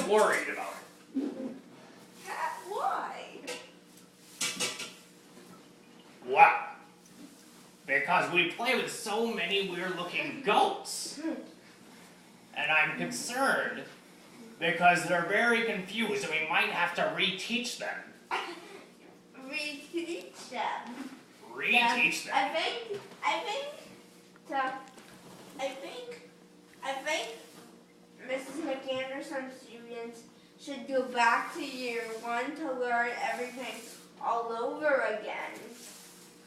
worried about it. Why? Well, because we play with so many weird-looking goats. And I'm concerned because they're very confused and we might have to reteach them. Reteach them. Reteach them. I think Mrs. McAnderson's students should go back to year 1 to learn everything all over again.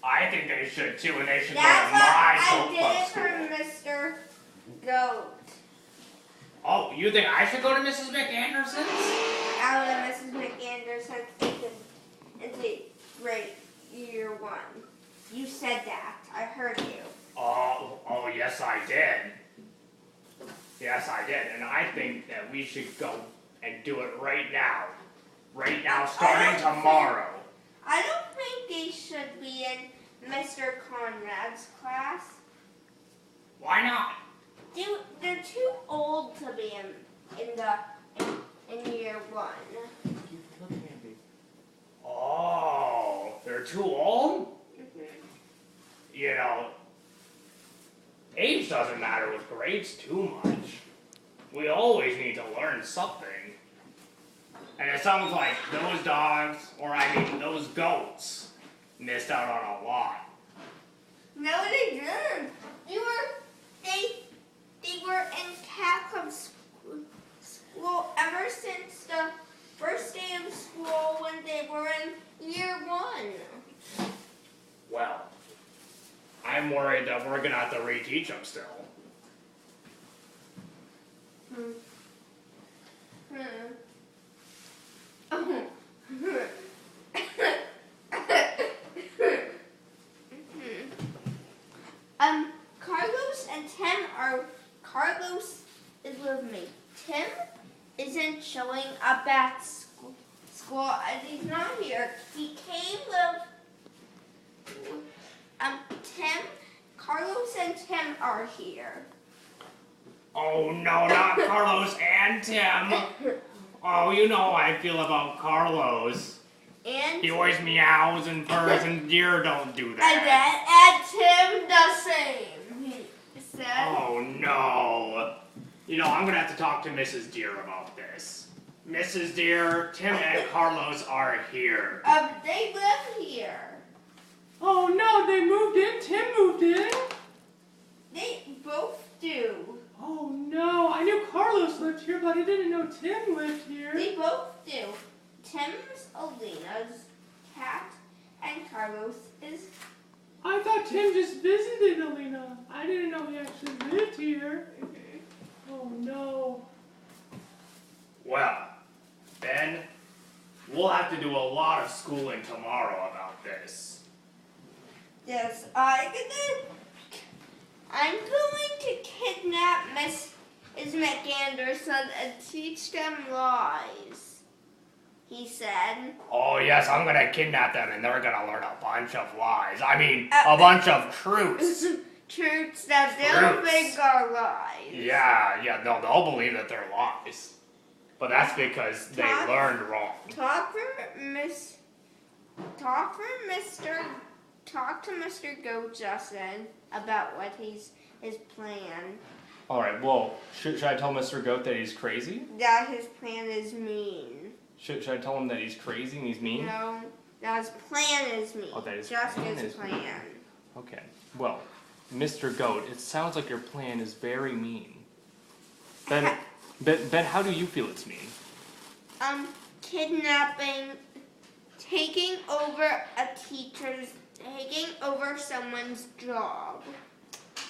I think they should too, and they should go to That's my what goat club I school. did for Mr. Goat. Oh, you think I should go to Mrs. McAnderson's? Out of Mrs. McAnderson's into grade year 1. You said that. I heard you. Oh, yes I did. Yes I did, and I think that we should go and do it right now. Right now, starting tomorrow. I don't think they should be in Mr. Conrad's class. Why not? They're too old to be in year 1. Oh, they're too old? You know, age doesn't matter with grades too much. We always need to learn something. And it sounds like those dogs, those goats, missed out on a lot. No, they didn't. They were in cat club school ever since the first day of school when they were in year 1. Well, I'm worried that we're gonna have to reteach them still. Carlos is with me. Tim isn't showing up at school and he's not here. He came with Tim. Carlos and Tim are here. Oh no, not Carlos and Tim. Oh, you know how I feel about Carlos. And he always meows and purrs, and deer don't do that. And Tim the same. He said. Oh no. You know, I'm gonna have to talk to Mrs. Deer about this. Mrs. Deer, Tim and Carlos are here. They live here. Oh no, they moved in. Tim moved in. They both do. Oh no, I knew Carlos lived here, but I didn't know Tim lived here. They both do. Tim's Alina's cat, and Carlos is. I thought Tim just visited Alina. I didn't know he actually lived here. Oh no. Well, Ben, we'll have to do a lot of schooling tomorrow about this. Yes, I'm going to kidnap Miss McAnderson and teach them lies, he said. Oh yes, I'm gonna kidnap them and they're gonna learn a bunch of lies. I mean, a bunch of truths. Truths that they'll think are lies. Yeah, they'll believe that they're lies. But that's because they learned wrong. Talk to Mr. Goat Justin about what his plan. Alright, well, should I tell Mr. Goat that he's crazy? That his plan is mean. Should I tell him that he's crazy and he's mean? No, that his plan is mean. Oh, that his Just plan his is plan. mean. Okay, well, Mr. Goat, it sounds like your plan is very mean. Ben, how do you feel it's mean? Kidnapping, taking over someone's job.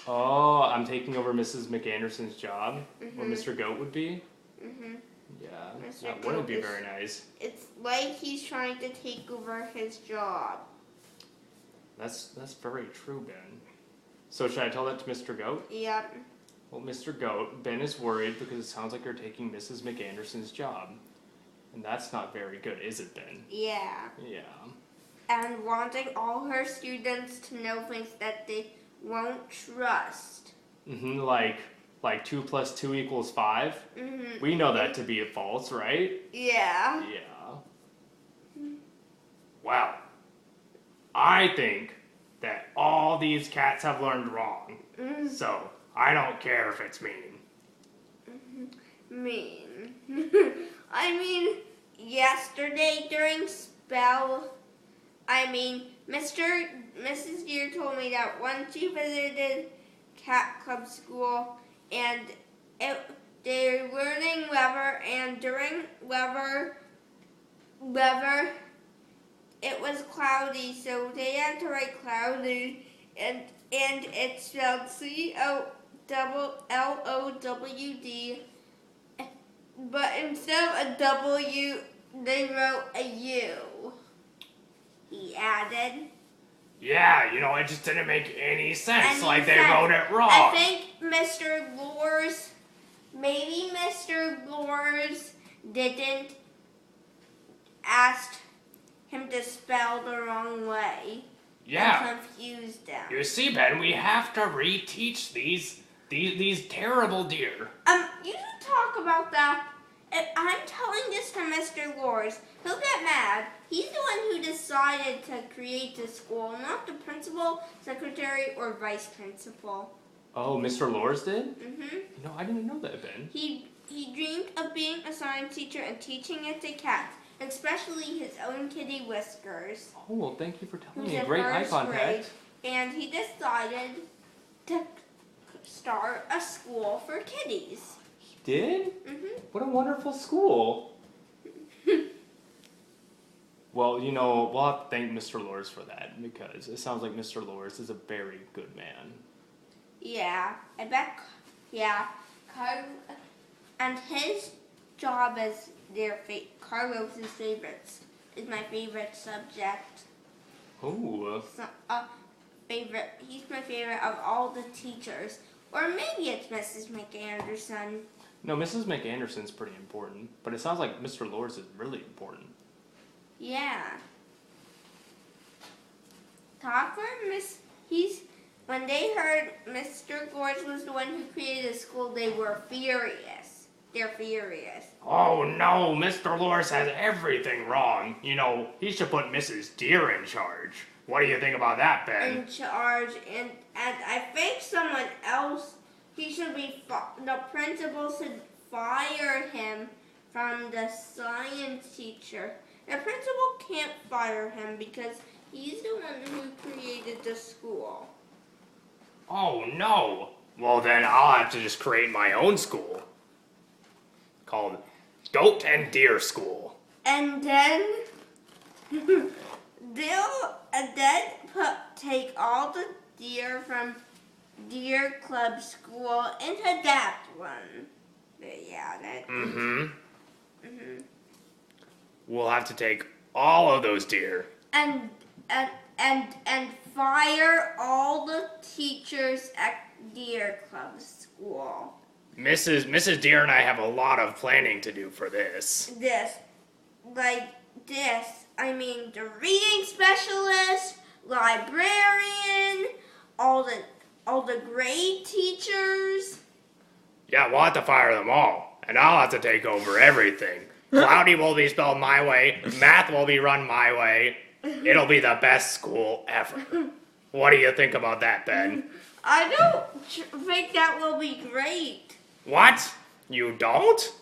Oh, I'm taking over Mrs. McAnderson's job? Where Mm-hmm. Mr. Goat would be? Mm-hmm. Yeah, Mr. that wouldn't Goat be is- very nice. It's like he's trying to take over his job. That's very true, Ben. So should I tell that to Mr. Goat? Yep. Well, Mr. Goat, Ben is worried because it sounds like you're taking Mrs. McAnderson's job. And that's not very good, is it, Ben? Yeah. Yeah. And wanting all her students to know things that they won't trust. Like Like 2 plus 2 equals 5? Mm-hmm. We know that to be false, right? Yeah. Yeah. Well, I think that all these cats have learned wrong. So, I don't care if it's mean. Mean. I mean, yesterday during spell, Mrs. Deer told me that once you visited Cat Club School and they're learning weather, and during weather, it was cloudy, so they had to write cloudy, and it spelled COLLOWD, but instead of a W, they wrote a U. He added. Yeah, it just didn't make any sense, Any like they sense. wrote it wrong. I think maybe Mr. Lors didn't ask him to spell the wrong way. Yeah. And confused them. You see, Ben, we have to reteach these terrible deer. You should talk about that. I'm telling this to Mr. Lors. He'll get mad. He's the one who decided to create the school, not the principal, secretary, or vice principal. Oh, Mr. Lors did? Mm-hmm. I didn't know that, Ben. He dreamed of being a science teacher and teaching it to cats, especially his own kitty Whiskers. Oh, well, thank you for telling Who's me. in Great eye first contact. grade, and he decided to start a school for kitties. He did? Mm-hmm. What a wonderful school. Well, we'll have to thank Mr. Lors for that, because it sounds like Mr. Lors is a very good man. Yeah, I bet. Yeah, and his job as Carlos's favorites is my favorite subject. Oh. Favorite. He's my favorite of all the teachers, or maybe it's Mrs. McAnderson. No, Mrs. McAnderson's pretty important, but it sounds like Mr. Lors is really important. Yeah. When they heard Mr. Lors was the one who created the school, they were furious. They're furious. Oh no, Mr. Lors has everything wrong. He should put Mrs. Deer in charge. What do you think about that, Ben? In charge, and I think someone else, the principal should fire him from the science teacher. The principal can't fire him because he's the one who created the school. Oh no. Well then I'll have to just create my own school. Called Goat and Deer School. And then take all the deer from Deer Club School into that one. Yeah, that. Mm-hmm. We'll have to take all of those deer. And fire all the teachers at Deer Club School. Mrs. Deer and I have a lot of planning to do for this. The reading specialist, librarian, all the grade teachers. Yeah, we'll have to fire them all, and I'll have to take over everything. Cloudy will be spelled my way, math will be run my way. It'll be the best school ever. What do you think about that, Ben? I don't think that will be great. What? You don't?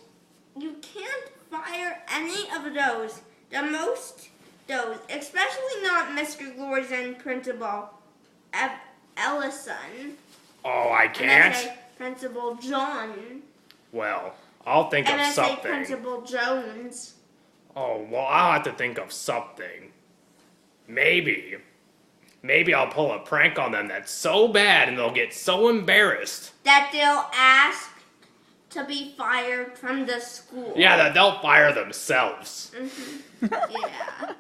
You can't fire any of those. Especially not Mr. Lors and Principal Ellison. Oh, I And can't? I say Principal John. Well, I'll think And of I something. say Principal Jones. Oh, well, I'll have to think of something. Maybe I'll pull a prank on them that's so bad and they'll get so embarrassed. That they'll ask to be fired from the school. Yeah, that they'll fire themselves. Yeah. Yeah.